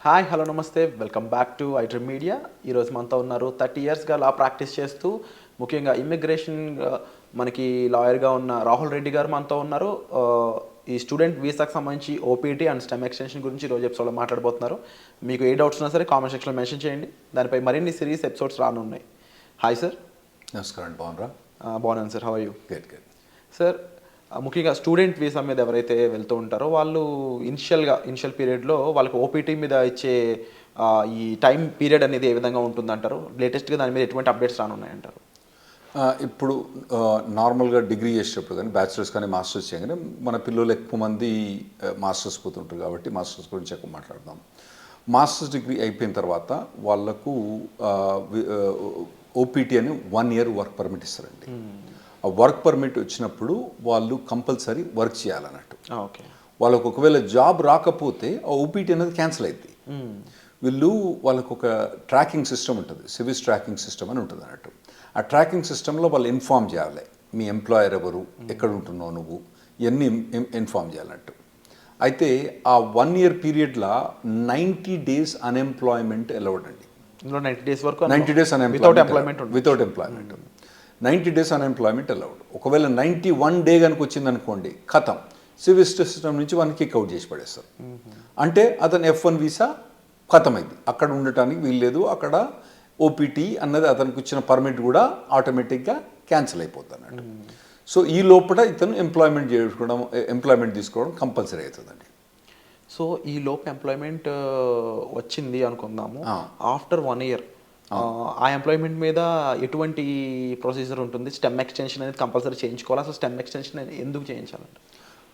Hi hello నమస్తే welcome back to iDream media. ఈరోజు మనతో ఉన్నారు 30 ఇయర్స్గా లా ప్రాక్టీస్ చేస్తూ ముఖ్యంగా ఇమ్మిగ్రేషన్ మనకి లాయర్గా ఉన్న రాహుల్ రెడ్డి గారు మనతో ఉన్నారు. ఈ స్టూడెంట్ వీసాకి సంబంధించి ఓపీటీ అండ్ స్టెమ్ ఎక్స్టెన్షన్ గురించి ఈరోజు ఎపిసోడ్లో మాట్లాడబోతున్నారు. మీకు ఏ డౌట్స్ ఉన్నా సరే కామెంట్ సెక్షన్లో మెన్షన్ చేయండి. దానిపై మరిన్ని సిరీస్ ఎపిసోడ్స్ రానున్నాయి. Hi sir. నమస్కారం. బాగున్నారా? బాగున్నాను sir. How are you? Good. Sir, ముఖ్యంగా స్టూడెంట్ వీసా మీద ఎవరైతే వెళ్తూ ఉంటారో వాళ్ళు ఇనిషియల్ పీరియడ్లో వాళ్ళకి ఓపీటీ మీద ఇచ్చే ఈ టైం పీరియడ్ అనేది ఏ విధంగా ఉంటుందంటారు? లేటెస్ట్గా దాని మీద ఎటువంటి అప్డేట్స్ రానున్నాయంటారు? ఇప్పుడు నార్మల్గా డిగ్రీ చేసేటప్పుడు కానీ బ్యాచిలర్స్ కానీ మాస్టర్స్ చేయగానే మన పిల్లలు ఎక్కువ మంది మాస్టర్స్ పోతుంటారు కాబట్టి మాస్టర్స్ గురించి ఎక్కువ మాట్లాడదాం. మాస్టర్స్ డిగ్రీ అయిపోయిన తర్వాత వాళ్ళకు ఓపీటీ అని 1 year వర్క్ పర్మిట్ ఇస్తారండి. ఆ వర్క్ పర్మిట్ వచ్చినప్పుడు వాళ్ళు కంపల్సరీ వర్క్ చేయాలన్నట్టు. ఓకే. వాళ్ళకు ఒకవేళ జాబ్ రాకపోతే ఆ ఓపీటీ అనేది క్యాన్సిల్ అవుతుంది. వాళ్ళకు ఒక ట్రాకింగ్ సిస్టమ్ ఉంటుంది, సివిస్ ట్రాకింగ్ సిస్టమ్ అని ఉంటుంది అన్నట్టు. ఆ ట్రాకింగ్ సిస్టంలో వాళ్ళు ఇన్ఫామ్ చేయాలి, మీ ఎంప్లాయర్ ఎవరు, ఎక్కడ ఉంటున్నావు నువ్వు, ఇవన్నీ ఇన్ఫామ్ చేయాలన్నట్టు. అయితే ఆ 1 year పీరియడ్లో 90 days అన్ఎంప్లాయ్మెంట్ అలౌడ్ అండి. 90 days వరకు 90 days without employment 90 days unemployment allowed. ఒకవేళ 91 day కనుక వచ్చింది అనుకోండి, ఖతం, సివిల్ సిస్టమ్ నుంచి వన్ కిక్ అవుట్ చేసి పడేస్తారు. అంటే అతను F1 వీసా ఖతమైంది, అక్కడ ఉండటానికి వీల్లేదు, అక్కడ ఓపీటీ అన్నది అతనికి వచ్చిన పర్మిట్ కూడా ఆటోమేటిక్గా క్యాన్సిల్ అయిపోతుంది అన్నట్టు. సో ఈ లోపల ఇతను ఎంప్లాయ్మెంట్ తీసుకోవడం కంపల్సరీ అవుతుందండి. సో ఈ లోపు ఎంప్లాయ్మెంట్ వచ్చింది అనుకుందాము, ఆఫ్టర్ 1 year ఆ ఎంప్లాయ్మెంట్ మీద ఎటువంటి ప్రొసీజర్ ఉంటుంది? స్టెమ్ ఎక్స్టెన్షన్ అనేది కంపల్సరీ చేయించుకోవాలి. అసలు స్టెమ్ ఎక్స్టెన్షన్ ఎందుకు చేయించాలంటే?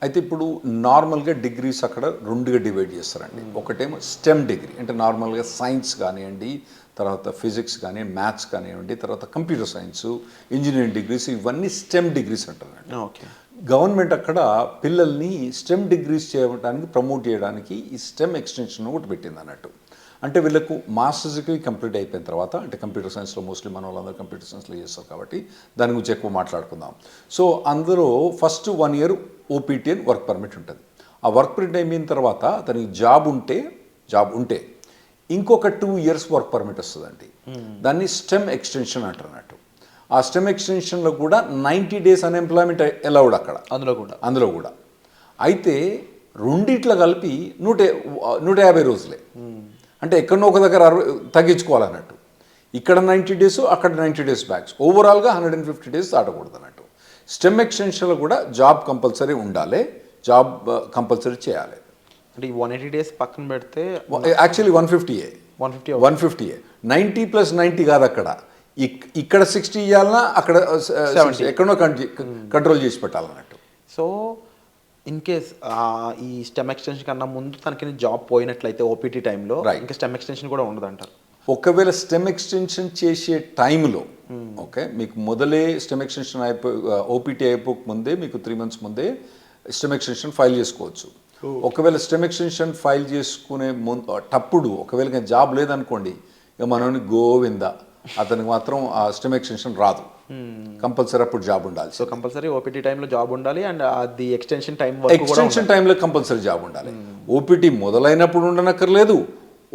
అయితే ఇప్పుడు నార్మల్గా డిగ్రీస్ అక్కడ 2గా డివైడ్ చేస్తారండి. ఒకటేమో స్టెమ్ డిగ్రీ అంటే నార్మల్గా సైన్స్ కానివ్వండి, తర్వాత ఫిజిక్స్ కానీ, మ్యాథ్స్ కానివ్వండి, తర్వాత కంప్యూటర్ సైన్స్, ఇంజనీరింగ్ డిగ్రీస్, ఇవన్నీ స్టెమ్ డిగ్రీస్ అంటారండి. ఓకే. గవర్నమెంట్ అక్కడ పిల్లల్ని స్టెమ్ డిగ్రీస్ చేయడానికి ప్రమోట్ చేయడానికి ఈ స్టెమ్ ఎక్స్టెన్షన్ ఒకటి పెట్టింది అన్నట్టు. అంటే వీళ్ళకు మాస్టర్స్ డిగ్రీ కంప్లీట్ అయిపోయిన తర్వాత, అంటే కంప్యూటర్ సైన్స్లో మోస్ట్లీ మన వాళ్ళందరూ కంప్యూటర్ సైన్స్లో చేస్తారు కాబట్టి దాని గురించి ఎక్కువ మాట్లాడుకుందాం. సో అందులో ఫస్ట్ 1 year ఓపీటీ అని వర్క్ పర్మిట్ ఉంటుంది. ఆ వర్క్ పర్మిట్ అయిపోయిన తర్వాత అతనికి జాబ్ ఉంటే ఇంకొక 2 years వర్క్ పర్మిట్ వస్తుందండి. దాన్ని స్టెమ్ ఎక్స్టెన్షన్ అంటారు అన్నట్టు. ఆ స్టెమ్ ఎక్స్టెన్షన్లో కూడా 90 days అన్ఎంప్లాయ్మెంట్ అలౌడ్ అక్కడ, అందులో కూడా. అయితే రెండిట్లో కలిపి 150 రోజులే. అంటే ఎక్కడో ఒక దగ్గర తగ్గించుకోవాలన్నట్టు. ఇక్కడ 90 days, అక్కడ 90 days బ్యాక్స్, ఓవరాల్గా 150 days దాటకూడదు అన్నట్టు. స్టెమ్ ఎక్స్టెన్షన్లో కూడా జాబ్ కంపల్సరీ ఉండాలి, జాబ్ కంపల్సరీ చేయాలి. అంటే ఈ 180 days పక్కన పెడితే యాక్చువల్లీ 150 90 + 90 కాదు అక్కడ. ఇక్కడ 60 ఇవ్వాలన్నా అక్కడ 70 ఎక్కడో కంట్రోల్ చేసి పెట్టాలన్నట్టు. సో ఇన్ కేస్ ఈ స్టెమ్ ఎక్స్టెన్షన్ కన్నా ముందు తనకి జాబ్ పోయినట్లయితే ఓపీటీ టైంలో ఇంకా స్టెమ్ ఎక్స్టెన్షన్ కూడా ఉండదంటారు. ఒకవేళ స్టెమ్ ఎక్స్టెన్షన్ చేసే టైంలో ఓకే, మీకు మొదలే స్టెమ్ ఎక్స్టెన్షన్ ఓపీటీ అయిపోక ముందే, మీకు 3 months ముందే స్టెమ్ ఎక్స్టెన్షన్ ఫైల్ చేసుకోవచ్చు. ఒకవేళ స్టెమ్ ఎక్స్టెన్షన్ ఫైల్ చేసుకునే తప్పుడు ఒకవేళ జాబ్ లేదనుకోండి, ఇక మనోని గోవింద, అతనికి మాత్రం ఆ స్టెమ్ ఎక్స్టెన్షన్ రాదు. కంపల్సరీ అప్పుడు జాబ్ ఉండాలి. సో కంపల్సరీ ఓపీటీ టైంలో జాబ్ ఉండాలి అండ్ అది ఎక్స్టెన్షన్ టైంలో కంపల్సరీ జాబ్ ఉండాలి. ఓపీటీ మొదలైనప్పుడు ఉండనక్కర్లేదు,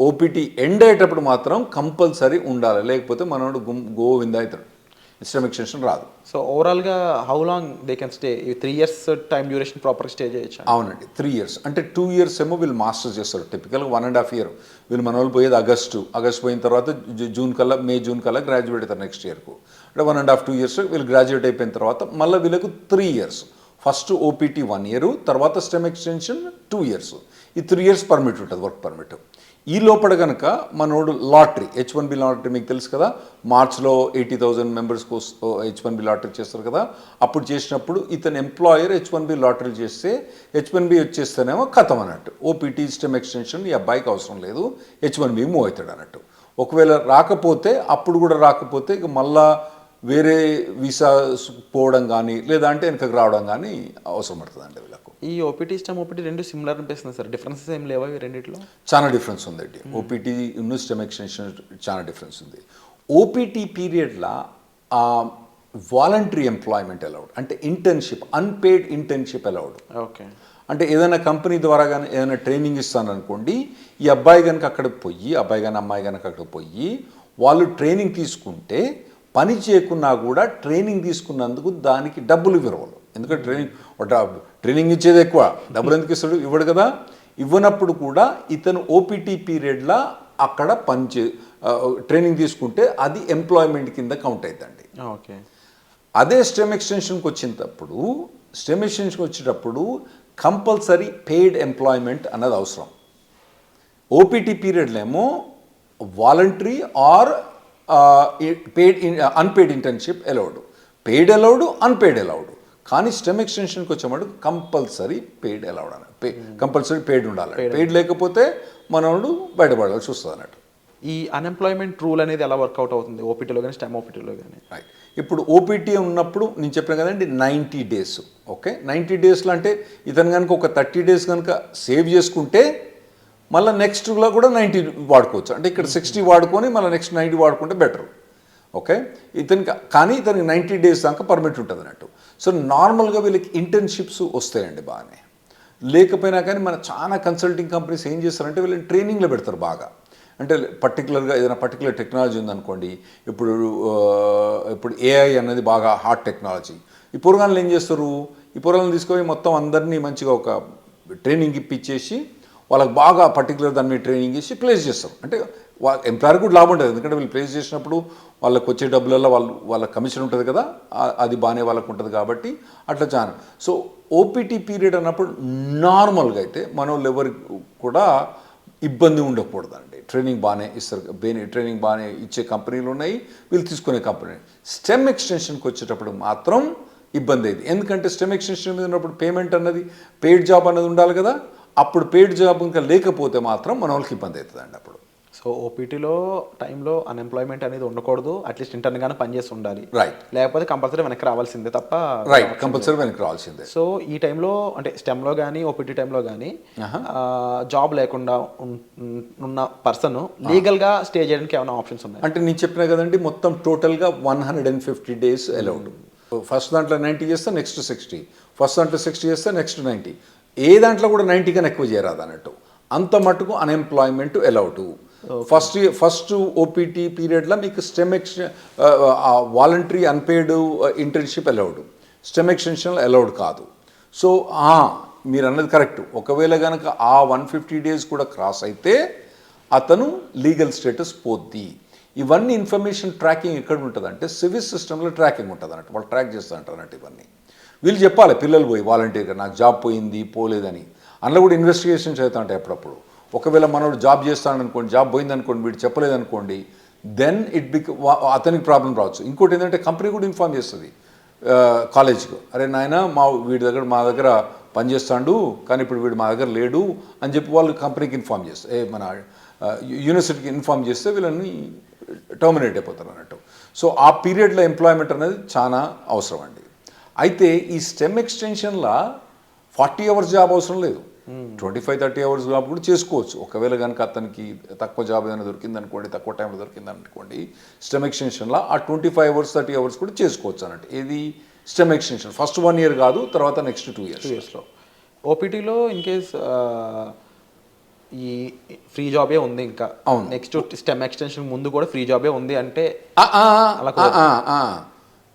ఓపీటీ ఎండ్ అయ్యేటప్పుడు మాత్రం కంపల్సరీ ఉండాలి. లేకపోతే మనోడు గోవింద అవుతాడు, స్టెమ్ ఎక్స్టెన్షన్ రాదు. సో ఓవరాల్గా how long they can stay? 3 years time duration proper stay చేయొచ్చు? అవునండి, 3 years. అంటే 2 years ఏమో వీళ్ళు మాస్టర్స్ చేస్తారు. టిపికల్గా 1.5 year. వీళ్ళు మన వాళ్ళు పోయేది ఆగస్టు పోయిన తర్వాత మే జూన్ కల్లా గ్రాడ్యుయేట్ అవుతారు నెక్స్ట్ ఇయర్కు. అంటే 1.5 2 years వీళ్ళు గ్రాడ్యుయేట్ అయిపోయిన తర్వాత మళ్ళీ వీళ్ళకు 3 years. ఫస్ట్ ఓపీటీ 1 year, తర్వాత స్టెమ్ ఎక్స్టెన్షన్ 2 years. ఈ 3 years పర్మిట్ ఉంటుంది, వర్క్ పర్మిట్. ఈ లోపల కనుక మనోడు లాటరీ, H1B లాటరీ మీకు తెలుసు కదా, మార్చ్లో 80,000 members H1B లాటరీ చేస్తారు కదా. అప్పుడు చేసినప్పుడు ఇతను ఎంప్లాయర్ H1B లాటరీ చేస్తే H1B వచ్చేస్తేనేమో ఖతం అన్నట్టు. ఓపీటీ స్టెమ్ ఎక్స్టెన్షన్ ఈ అబ్బాయికి అవసరం లేదు, H1B మూవ్ అవుతాడు అన్నట్టు. ఒకవేళ రాకపోతే, అప్పుడు కూడా రాకపోతే ఇక మళ్ళా వేరే వీసా పోవడం కానీ లేదా అంటే వెనకకు రావడం కానీ అవసరం పడుతుందండి వీళ్ళకు. ఈ ఓపీటీ స్టెమ్ ఓపీటీ రెండు సిమిలర్ అనిపిస్తుంది సార్, డిఫరెన్సెస్ ఏం లేవా ఈ రెండిట్లో? చాలా డిఫరెన్స్ ఉందండి. ఓపీటీ స్టెమ్ ఎక్స్టెన్షన్ చాలా డిఫరెన్స్ ఉంది. ఓపీటీ పీరియడ్లో వాలంటరీ ఎంప్లాయ్మెంట్ అలౌడ్, అంటే internship, unpaid internship allowed. Okay. అంటే ఏదైనా కంపెనీ ద్వారా కానీ ఏదైనా ట్రైనింగ్ ఇస్తాను అనుకోండి, ఈ అబ్బాయి కనుక అక్కడికి పోయి, అబ్బాయి కానీ అమ్మాయి కనుక అక్కడికి పోయి వాళ్ళు ట్రైనింగ్ తీసుకుంటే పని చేయకున్నా కూడా ట్రైనింగ్ తీసుకున్నందుకు దానికి డబ్బులు ఇవ్వరు. ఎందుకంటే ట్రైనింగ్ ఇచ్చేది ఎక్కువ, డబ్బులు ఎందుకు ఇస్తాడు? ఇవ్వడు కదా. ఇవ్వనప్పుడు కూడా ఇతను ఓపీటీ పీరియడ్లా అక్కడ ట్రైనింగ్ తీసుకుంటే అది ఎంప్లాయ్మెంట్ కింద కౌంట్ అవుతుందండి. ఓకే. అదే స్టెమ్ ఎక్స్టెన్షన్కి వచ్చేటప్పుడు కంపల్సరీ పెయిడ్ ఎంప్లాయ్మెంట్ అన్నది అవసరం. ఓపీటీ పీరియడ్లో ఏమో voluntary or unpaid internship allowed, paid allowed, unpaid allowed. కానీ స్టెమ్ ఎక్స్టెన్షన్కి వచ్చేవాడు కంపల్సరీ పెయిడ్ అలౌడ్ అని, కంపల్సరీ పెయిడ్ ఉండాలి. పెయిడ్ లేకపోతే మనోడు బయటపడాల్సి వస్తుంది అన్నట్టు. ఈ అన్ఎంప్లాయ్మెంట్ రూల్ అనేది ఎలా వర్కౌట్ అవుతుంది ఓపీటీలో కానీ స్టెమ్ ఓపీటీలో కానీ? రైట్. ఇప్పుడు ఓపీటీ ఉన్నప్పుడు నేను చెప్పాను కదండి 90 days. ఓకే, 90 daysలో అంటే ఇతను కనుక ఒక 30 days కనుక సేవ్ చేసుకుంటే మళ్ళీ నెక్స్ట్లో కూడా 90 వాడుకోవచ్చు. అంటే ఇక్కడ 60 వాడుకొని మళ్ళీ నెక్స్ట్ 90 వాడుకుంటే బెటర్. ఓకే, కానీ ఇతనికి 90 days దాకా పర్మిట్ ఉంటుంది అన్నట్టు. సో నార్మల్గా వీళ్ళకి ఇంటర్న్షిప్స్ వస్తాయండి బాగానే. లేకపోయినా కానీ మన చాలా కన్సల్టింగ్ కంపెనీస్ ఏం చేస్తారంటే వీళ్ళని ట్రైనింగ్లో పెడతారు బాగా. అంటే పర్టికులర్గా ఏదైనా పర్టికులర్ టెక్నాలజీ ఉందనుకోండి, ఇప్పుడు ఏఐ అనేది బాగా హాట్ టెక్నాలజీ. ఈ పూర్వగాలను ఏం చేస్తారు, ఈ పూర్వగాలను తీసుకొని మొత్తం అందరినీ మంచిగా ఒక ట్రైనింగ్ ఇప్పించేసి వాళ్ళకి బాగా పర్టికులర్ దాని మీద ట్రైనింగ్ ఇచ్చి ప్లేస్ చేస్తారు. అంటే ఎంప్లాయర్ కూడా లాభం ఉంటుంది, ఎందుకంటే వీళ్ళు ప్లేస్ చేసినప్పుడు వాళ్ళకి వచ్చే డబ్బులలో వాళ్ళ కమిషన్ ఉంటుంది కదా, అది బాగానే వాళ్ళకు ఉంటుంది కాబట్టి అట్లా చాలా. సో ఓపీటీ పీరియడ్ అన్నప్పుడు నార్మల్గా అయితే మన వాళ్ళు ఎవరికి కూడా ఇబ్బంది ఉండకూడదండి. ట్రైనింగ్ బాగానే ఇస్తారు, ట్రైనింగ్ బాగానే ఇచ్చే కంపెనీలు ఉన్నాయి, వీళ్ళు తీసుకునే కంపెనీ. స్టెమ్ ఎక్స్టెన్షన్కి వచ్చేటప్పుడు మాత్రం ఇబ్బంది అయింది. ఎందుకంటే స్టెమ్ ఎక్స్టెన్షన్ మీద ఉన్నప్పుడు పేమెంట్ అన్నది, పెయిడ్ జాబ్ అన్నది ఉండాలి కదా. అప్పుడు పెయిడ్ జాబ్ ఇంకా లేకపోతే మాత్రం మన వాళ్ళకి ఇబ్బంది అవుతుందండి అప్పుడు. సో ఓపీటీలో టైంలో అన్ఎంప్లాయ్మెంట్ అనేది ఉండకూడదు, అట్లీస్ట్ ఇంటర్న్గానే పనిచేసి ఉండాలి. రైట్. లేకపోతే కంపల్సరీ వెనక్కి రావాల్సిందే తప్ప. రైట్, కంపల్సరీ వెనక్కి రావాల్సిందే. సో ఈ టైంలో అంటే స్టెమ్లో కానీ ఓపీటీ టైంలో కానీ జాబ్ లేకుండా ఉన్న పర్సన్ లీగల్గా స్టే చేయడానికి ఏమైనా ఆప్షన్స్ ఉన్నాయి? అంటే నేను చెప్పినా కదండి, మొత్తం టోటల్గా 150 days అలౌడ్. ఫస్ట్ దాంట్లో 90 చేస్తే నెక్స్ట్ 60, ఫస్ట్ దాంట్లో 60 చేస్తే నెక్స్ట్ 90. ఏ దాంట్లో కూడా 90 కన్నా ఎక్కువ చేయరాదు అన్నట్టు. అంత మటుకు అన్ఎంప్లాయ్మెంట్ అలౌడ్. ఫస్ట్ ఓపీటీ పీరియడ్లో మీకు stem voluntary unpaid internship allowed, stem extension allowed కాదు. సో మీరు అన్నది కరెక్ట్. ఒకవేళ కనుక ఆ 150 days కూడా క్రాస్ అయితే అతను లీగల్ స్టేటస్ పోద్ది. ఇవన్నీ ఇన్ఫర్మేషన్ ట్రాకింగ్ ఎక్కడ ఉంటుంది అంటే సివిల్ సిస్టంలో ట్రాకింగ్ ఉంటుంది అన్నట్టు. వాళ్ళు ట్రాక్ చేస్తూ ఉంటారు అన్నట్టు. ఇవన్నీ వీళ్ళు చెప్పాలి, పిల్లలు పోయి వాలంటీర్గా నాకు జాబ్ పోయింది పోలేదని. అందులో కూడా ఇన్వెస్టిగేషన్స్ అవుతూ ఉంటాయి అప్పుడప్పుడు. ఒకవేళ మనోడు జాబ్ చేస్తాడనుకోండి, జాబ్ పోయిందనుకోండి, వీడు చెప్పలేదనుకోండి, దెన్ అతనికి ప్రాబ్లం రావచ్చు. ఇంకోటి ఏంటంటే కంపెనీ కూడా ఇన్ఫార్మ్ చేస్తుంది కాలేజ్కు, అరే నాయన మా దగ్గర పనిచేస్తాడు కానీ ఇప్పుడు వీడు మా దగ్గర లేడు అని చెప్పి వాళ్ళు కంపెనీకి ఇన్ఫార్మ్ చేస్తారు, మన యూనివర్సిటీకి ఇన్ఫార్మ్ చేస్తే వీళ్ళని టర్మినేట్ అయిపోతారు అన్నట్టు. సో ఆ పీరియడ్లో ఎంప్లాయ్మెంట్ అనేది చాలా అవసరం అండి. అయితే ఈ స్టెమ్ ఎక్స్టెన్షన్లో 40 hours జాబ్ అవసరం లేదు, 25-30 hours జాబ్ కూడా చేసుకోవచ్చు. ఒకవేళ కనుక అతనికి తక్కువ జాబ్ ఏదైనా దొరికిందనుకోండి, తక్కువ టైంలో దొరికిందనుకోండి, స్టెమ్ ఎక్స్టెన్షన్లో ఆ 25 hours 30 hours కూడా చేసుకోవచ్చు అన్నట్టు. ఇది స్టెమ్ ఎక్స్టెన్షన్ ఫస్ట్ 1 year కాదు, తర్వాత నెక్స్ట్ 2 yearsలో. ఓపీటీలో ఇన్ కేస్ ఈ ఫ్రీ జాబే ఉంది, ఇంకా నెక్స్ట్ స్టెమ్ ఎక్స్టెన్షన్ ముందు కూడా ఫ్రీ జాబే ఉంది అంటే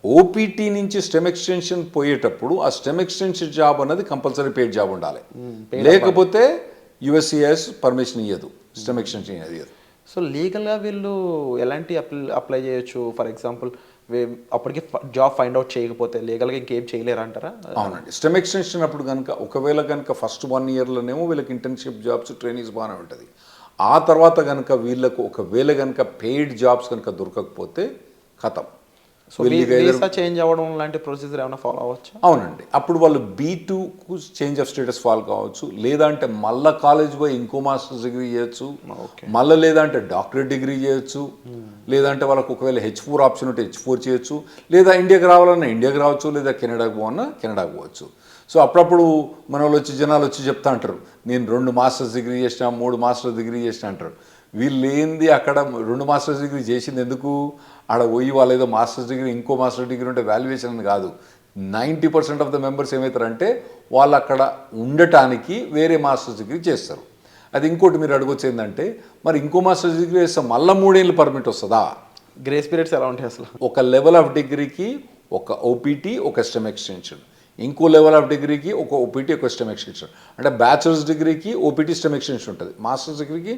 ఓపీటీ నుంచి స్టెమ్ ఎక్స్టెన్షన్ పోయేటప్పుడు ఆ స్టెమ్ ఎక్స్టెన్షన్ జాబ్ అన్నది కంపల్సరీ పెయిడ్ జాబ్ ఉండాలి, లేకపోతే యుఎస్సిఎస్ పర్మిషన్ ఇవ్వదు, స్టెమ్ ఎక్స్టెన్షన్ ఇవ్వదు. సో లీగల్గా వీళ్ళు ఎలాంటి అప్లై చేయొచ్చు? ఫర్ ఎగ్జాంపుల్ అప్పటికి జాబ్ ఫైండ్ అవుట్ చేయకపోతే లీగల్గా ఇంకేం చేయలేరు అంటారా? అవునండి. స్టెమ్ ఎక్స్టెన్షన్ అప్పుడు కనుక ఒకవేళ కనుక ఫస్ట్ 1 yearలోనేమో వీళ్ళకి ఇంటర్న్షిప్ జాబ్స్ ట్రైనింగ్స్ బాగానే ఉంటుంది. ఆ తర్వాత కనుక వీళ్ళకు ఒకవేళ కనుక పెయిడ్ జాబ్స్ కనుక దొరకకపోతే ఖతం. సో వీసా చేంజ్ అవ్వడం లాంటి ప్రొసీజర్ ఏమైనా ఫాలో అవ్వచ్చు? అవునండి. అప్పుడు వాళ్ళు B2కు చేంజ్ ఆఫ్ స్టేటస్ ఫాలో కావచ్చు, లేదంటే మళ్ళీ కాలేజ్ పోయి ఇంకో మాస్టర్స్ డిగ్రీ చేయొచ్చు, మళ్ళీ లేదంటే డాక్టరేట్ డిగ్రీ చేయొచ్చు, లేదంటే వాళ్ళకు ఒకవేళ H4 ఆప్షన్ ఉంటే H4 చేయొచ్చు, లేదా ఇండియాకి రావాలన్నా ఇండియాకి రావచ్చు, లేదా కెనడాకి పోవన్నా కెనడాకి పోవచ్చు. సో అప్పుడప్పుడు మన వాళ్ళు జనాలు వచ్చి చెప్తా అంటారు, నేను 2 మాస్టర్స్ డిగ్రీ చేసిన 3 మాస్టర్స్ డిగ్రీ చేసిన అంటారు. వీళ్ళు ఏంది అక్కడ 2 మాస్టర్స్ డిగ్రీ చేసింది ఎందుకు, ఆడ పోయి వాళ్ళు ఏదో మాస్టర్స్ డిగ్రీ ఇంకో మాస్టర్స్ డిగ్రీ ఉంటే వాల్యుయేషన్ అని కాదు. 90% ఆఫ్ ద మెంబర్స్ ఏమవుతారంటే వాళ్ళు అక్కడ ఉండటానికి వేరే మాస్టర్స్ డిగ్రీ చేస్తారు. అది ఇంకోటి మీరు అడగొచ్చు ఏంటంటే, మరి ఇంకో మాస్టర్స్ డిగ్రీ చేస్తే మళ్ళీ 3 ఏళ్ళు పర్మిట్ వస్తుందా? గ్రేస్ పీరియడ్స్ ఎలా ఉంటాయి అసలు? ఒక లెవెల్ ఆఫ్ డిగ్రీకి ఒక ఓపీటీ ఒక స్టెమ్ ఎక్స్టెన్షన్, ఇంకో లెవెల్ ఆఫ్ డిగ్రీకి ఒక ఓపీటీ ఒక స్టెమ్ ఎక్స్టెన్షన్. అంటే బ్యాచిలర్స్ డిగ్రీకి ఓపీటీ స్టెమ్ ఎక్స్టెన్షన్ ఉంటుంది, మాస్టర్స్ డిగ్రీకి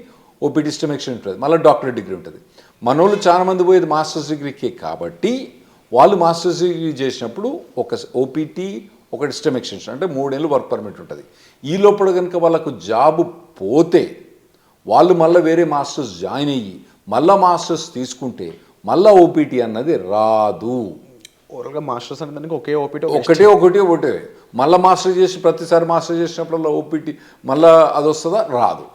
ఓపీటీ స్టెమ్ ఎక్స్టెన్షన్ ఉంటుంది, మళ్ళీ డాక్టరేట్ డిగ్రీ ఉంటుంది. మనోళ్ళు చాలా మంది పోయేది మాస్టర్స్ డిగ్రీకి కాబట్టి వాళ్ళు మాస్టర్స్ డిగ్రీ చేసినప్పుడు ఒక ఓపీటీ ఒకటి స్టెమ్ ఎక్స్టెన్షన్ అంటే 3 ఏళ్ళు వర్క్ పర్మిట్ ఉంటుంది. ఈ లోపల కనుక వాళ్ళకు జాబ్ పోతే వాళ్ళు మళ్ళీ వేరే మాస్టర్స్ జాయిన్ అయ్యి మళ్ళీ మాస్టర్స్ తీసుకుంటే మళ్ళీ ఓపీటీ అన్నది రాదు. ఓవరాల్గా మాస్టర్స్ అంటే దానికి ఒకటే మళ్ళీ మాస్టర్ చేసి ప్రతిసారి మాస్టర్ చేసినప్పుడు ఓపీటీ మళ్ళీ అది వస్తుందా? రాదు.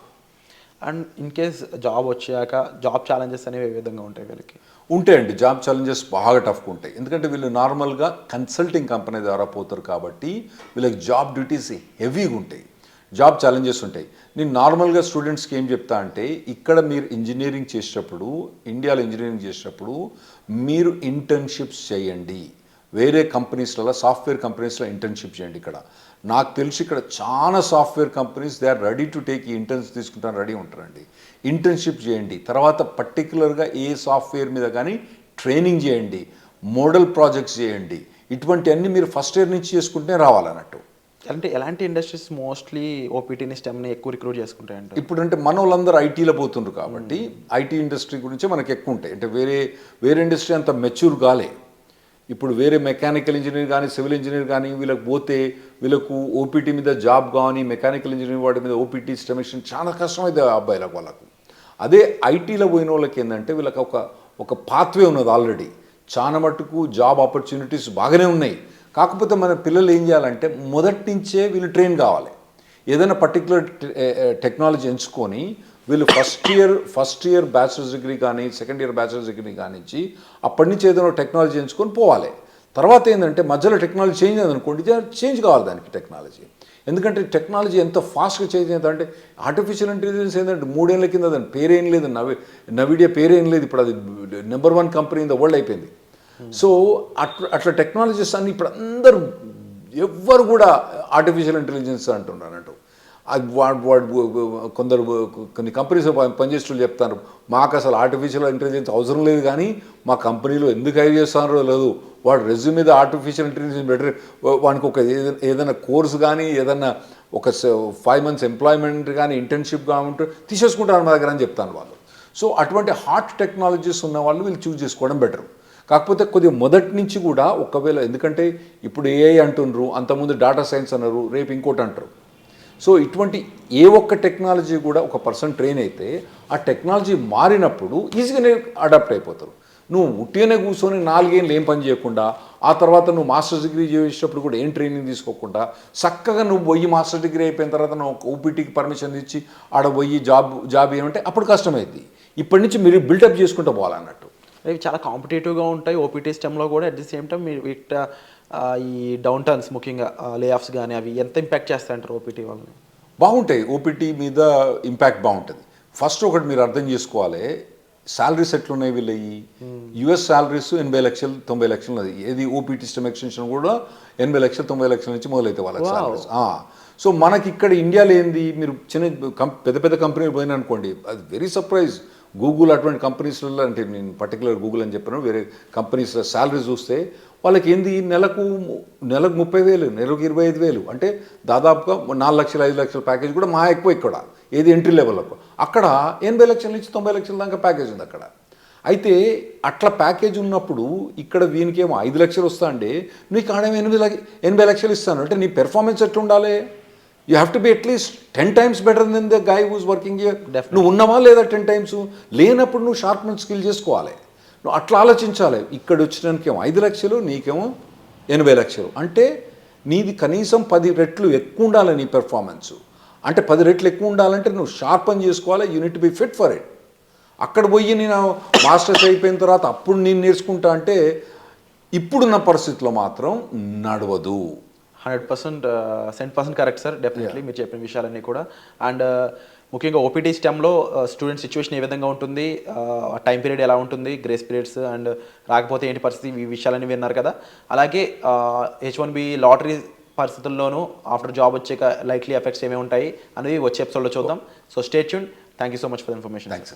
అండ్ ఇన్ కేస్ జాబ్ వచ్చాక జాబ్ ఛాలెంజెస్ అనేవి ఏ విధంగా ఉంటాయి వీళ్ళకి? ఉంటాయండి, జాబ్ ఛాలెంజెస్ బాగా టఫ్గా ఉంటాయి. ఎందుకంటే వీళ్ళు నార్మల్గా కన్సల్టింగ్ కంపెనీ ద్వారా పోతారు కాబట్టి వీళ్ళకి జాబ్ డ్యూటీస్ హెవీగా ఉంటాయి, జాబ్ ఛాలెంజెస్ ఉంటాయి. నేను నార్మల్గా స్టూడెంట్స్కి ఏం చెప్తా అంటే, ఇక్కడ మీరు ఇంజనీరింగ్ చేసేటప్పుడు, ఇండియాలో ఇంజనీరింగ్ చేసేటప్పుడు మీరు ఇంటర్న్షిప్స్ చేయండి. వేరే కంపెనీస్లలో సాఫ్ట్వేర్ కంపెనీస్లో ఇంటర్న్షిప్ చేయండి. ఇక్కడ నాకు తెలిసి ఇక్కడ చాలా software companies they are ready to take ఈ ఇంటర్న్స్ తీసుకుంటాను రెడీ ఉంటారండి. ఇంటర్న్షిప్ చేయండి, తర్వాత పర్టికులర్గా ఏ సాఫ్ట్వేర్ మీద కానీ ట్రైనింగ్ చేయండి, మోడల్ ప్రాజెక్ట్స్ చేయండి. ఇటువంటివన్నీ మీరు ఫస్ట్ ఇయర్ నుంచి చేసుకుంటే రావాలన్నట్టు. అంటే ఎలాంటి ఇండస్ట్రీస్ మోస్ట్లీ ఓపీటీని స్టెమ్ని ఎక్కువ రిక్రూట్ చేసుకుంటాయంటే? ఇప్పుడంటే మన వాళ్ళందరూ ఐటీలో పోతుండ్రు కాబట్టి ఐటీ ఇండస్ట్రీ గురించే మనకి ఎక్కువ ఉంటాయి. అంటే వేరే ఇండస్ట్రీ అంత మెచ్యూర్ కాలే. ఇప్పుడు వేరే మెకానికల్ ఇంజనీర్ కానీ సివిల్ ఇంజనీర్ కానీ వీళ్ళకి పోతే వీళ్ళకు ఓపీటీ మీద జాబ్ కానీ మెకానికల్ ఇంజనీర్ వాటి మీద ఓపీటీ స్టెమిషన్ చాలా కష్టమైంది అబ్బాయిలకు వాళ్ళకు. అదే ఐటీలో పోయిన వాళ్ళకి ఏంటంటే వీళ్ళకి ఒక పాత్వే ఉన్నది ఆల్రెడీ, చాలా మటుకు జాబ్ ఆపర్చునిటీస్ బాగానే ఉన్నాయి. కాకపోతే మన పిల్లలు ఏం చేయాలంటే మొదటి నుంచే వీళ్ళు ట్రైన్ కావాలి. ఏదైనా పర్టికులర్ టెక్నాలజీ ఎంచుకొని వీళ్ళు ఫస్ట్ ఇయర్ బ్యాచిలర్స్ డిగ్రీ కానీ సెకండ్ ఇయర్ బ్యాచిలర్స్ డిగ్రీ కానించి అప్పటి నుంచి ఏదైనా టెక్నాలజీ ఎంచుకొని పోవాలి. తర్వాత ఏంటంటే మధ్యలో టెక్నాలజీ చేంజ్ అయిందనుకోండి, చేంజ్ కావాలి దానికి టెక్నాలజీ. ఎందుకంటే టెక్నాలజీ ఎంత ఫాస్ట్గా చేంజ్ అవుతుందంటే ఆర్టిఫిషియల్ ఇంటెలిజెన్స్ ఏంటంటే 3 ఏళ్ల కింద దాని పేరేం లేదు, నవిడియా పేరేం లేదు. ఇప్పుడు అది number 1 company in the world అయిపోయింది. సో అట్లా టెక్నాలజీస్ అన్ని ఇప్పుడు అందరూ ఎవ్వరు కూడా ఆర్టిఫిషియల్ ఇంటెలిజెన్స్ అంటున్నారు అన్నట్టు. అది కొన్ని కంపెనీస్ పనిచేస్తూ చెప్తారు, మాకు అసలు ఆర్టిఫిషియల్ ఇంటెలిజెన్స్ అవసరం లేదు, కానీ మా కంపెనీలో ఎందుకు హైర్ చేస్తున్నారో లేదు, వాడు రెజ్యూమ్ మీద ఆర్టిఫిషియల్ ఇంటెలిజెన్స్ బెటర్, వానికి ఒక ఏదైనా కోర్స్ కానీ ఏదైనా ఒక 5 months ఎంప్లాయ్మెంట్ కానీ ఇంటర్న్షిప్ కానీ ఉంటే తీసేసుకుంటారు మా దగ్గర అని చెప్తాను వాళ్ళు. సో అటువంటి హాట్ టెక్నాలజీస్ ఉన్న వాళ్ళు వీళ్ళు చూస్ చేసుకోవడం బెటర్. కాకపోతే కొద్దిగా మొదటి నుంచి కూడా ఒకవేళ, ఎందుకంటే ఇప్పుడు ఏఐ అంటున్నారు, అంతకుముందు డేటా సైన్స్ అన్నారు, రేపు ఇంకోటి అంటారు. సో ఇటువంటి ఏ ఒక్క టెక్నాలజీ కూడా ఒక పర్సన్ ట్రైన్ అయితే ఆ టెక్నాలజీ మారినప్పుడు ఈజీగానే అడాప్ట్ అయిపోతారు. నువ్వు ఉట్టిగానే కూర్చొని 4 ఏళ్ళు ఏం పని చేయకుండా ఆ తర్వాత నువ్వు మాస్టర్స్ డిగ్రీ చేసేటప్పుడు కూడా ఏం ట్రైనింగ్ తీసుకోకుండా చక్కగా నువ్వు పోయి మాస్టర్ డిగ్రీ అయిపోయిన తర్వాత నువ్వు ఓపీటీకి పర్మిషన్ ఇచ్చి ఆడ పోయి జాబ్ ఏమంటే అప్పుడు కష్టమైంది. ఇప్పటి నుంచి మీరు బిల్డప్ చేసుకుంటూ పోవాలన్నట్టు. ఇవి చాలా కాంపిటేటివ్గా ఉంటాయి ఓపీటీ స్టెమ్లో కూడా. అట్ ది సేమ్ టైం మీరు ఈ డౌన్ టర్న్స్ ముఖ్యంగా లే ఆఫ్స్ కానీ అవి ఎంత ఇంపాక్ట్ చేస్తాయంటారు ఓపీటీ వాళ్ళని? బాగుంటాయి, ఓపీటీ మీద ఇంపాక్ట్ బాగుంటుంది. ఫస్ట్ ఒకటి మీరు అర్థం చేసుకోవాలి, శాలరీస్ ఎట్లున్నాయి వీళ్ళవి. యుఎస్ శాలరీస్ 80 లక్షలు 90 లక్షలు ఉన్నది. ఏది ఓపీటీ స్టెమ్ ఎక్స్టెన్షన్ కూడా 80 లక్షలు 90 లక్షల నుంచి మొదలైతే వాళ్ళకి శాలరీస్. సో మనకి ఇక్కడ ఇండియాలో ఏంది, మీరు పెద్ద కంపెనీలు పోయినా అనుకోండి, అది వెరీ సర్ప్రైజ్. గూగుల్ అటువంటి కంపెనీస్లలో, అంటే నేను పర్టికులర్ గూగుల్ అని చెప్పాను, వేరే కంపెనీస్లో శాలరీ చూస్తే వాళ్ళకి ఏంది నెలకు 30,000, నెలకు 25,000, అంటే దాదాపుగా 4 లక్షలు 5 లక్షల ప్యాకేజ్ కూడా మా ఎక్కువ ఇక్కడ. ఏది ఎంట్రీ లెవెల్లో అక్కడ 80 లక్షల నుంచి 90 లక్షల దాకా ప్యాకేజ్ ఉంది అక్కడ. అయితే అట్లా ప్యాకేజ్ ఉన్నప్పుడు ఇక్కడ వీనికేమో 5 లక్షలు వస్తా అంటే నీకు ఆడేమో 80 లక్షలు ఇస్తాను అంటే నీ పెర్ఫార్మెన్స్ ఎట్లా ఉండాలి? You have to be at least 10 times better than the guy who's working here. నువ్వు ఉన్నావా లేదా 10 times? లేనప్పుడు నువ్వు షార్ప్మెంట్ స్కిల్ చేసుకోవాలి. నువ్వు అట్లా ఆలోచించాలి. ఇక్కడ వచ్చినానికేమో 5 లక్షలు, నీకేమో 80 లక్షలు, అంటే నీది కనీసం 10 రెట్లు ఎక్కువ ఉండాలి నీ పెర్ఫార్మెన్స్. అంటే 10 రెట్లు ఎక్కువ ఉండాలంటే నువ్వు షార్ప్ అని చేసుకోవాలి. You need to be fit for it. అక్కడ పోయి నేను మాస్టర్స్ అయిపోయిన తర్వాత అప్పుడు నేను నేర్చుకుంటా అంటే ఇప్పుడున్న పరిస్థితిలో మాత్రం నడవదు. %100% కరెక్ట్ సార్. డెఫినెట్లీ మీరు చెప్పిన విషయాలన్నీ కూడా. అండ్ ముఖ్యంగా ఓపీటీ స్టెమ్లో స్టూడెంట్ సిచ్యువేషన్ ఏ విధంగా ఉంటుంది, టైం పీరియడ్ ఎలా ఉంటుంది, గ్రేస్ పీరియడ్స్ అండ్ రాకపోతే ఏంటి పరిస్థితి, ఈ విషయాలన్నీ విన్నారు కదా. అలాగే H1B లాటరీ పరిస్థితుల్లోనూ ఆఫ్టర్ జాబ్ వచ్చాక లైక్లీ ఎఫెక్ట్స్ ఏమేమి ఉంటాయి అనేది వచ్చే ఎపిసోడ్లో చూద్దాం. So stay tune. Thank you so much for information. Thanks.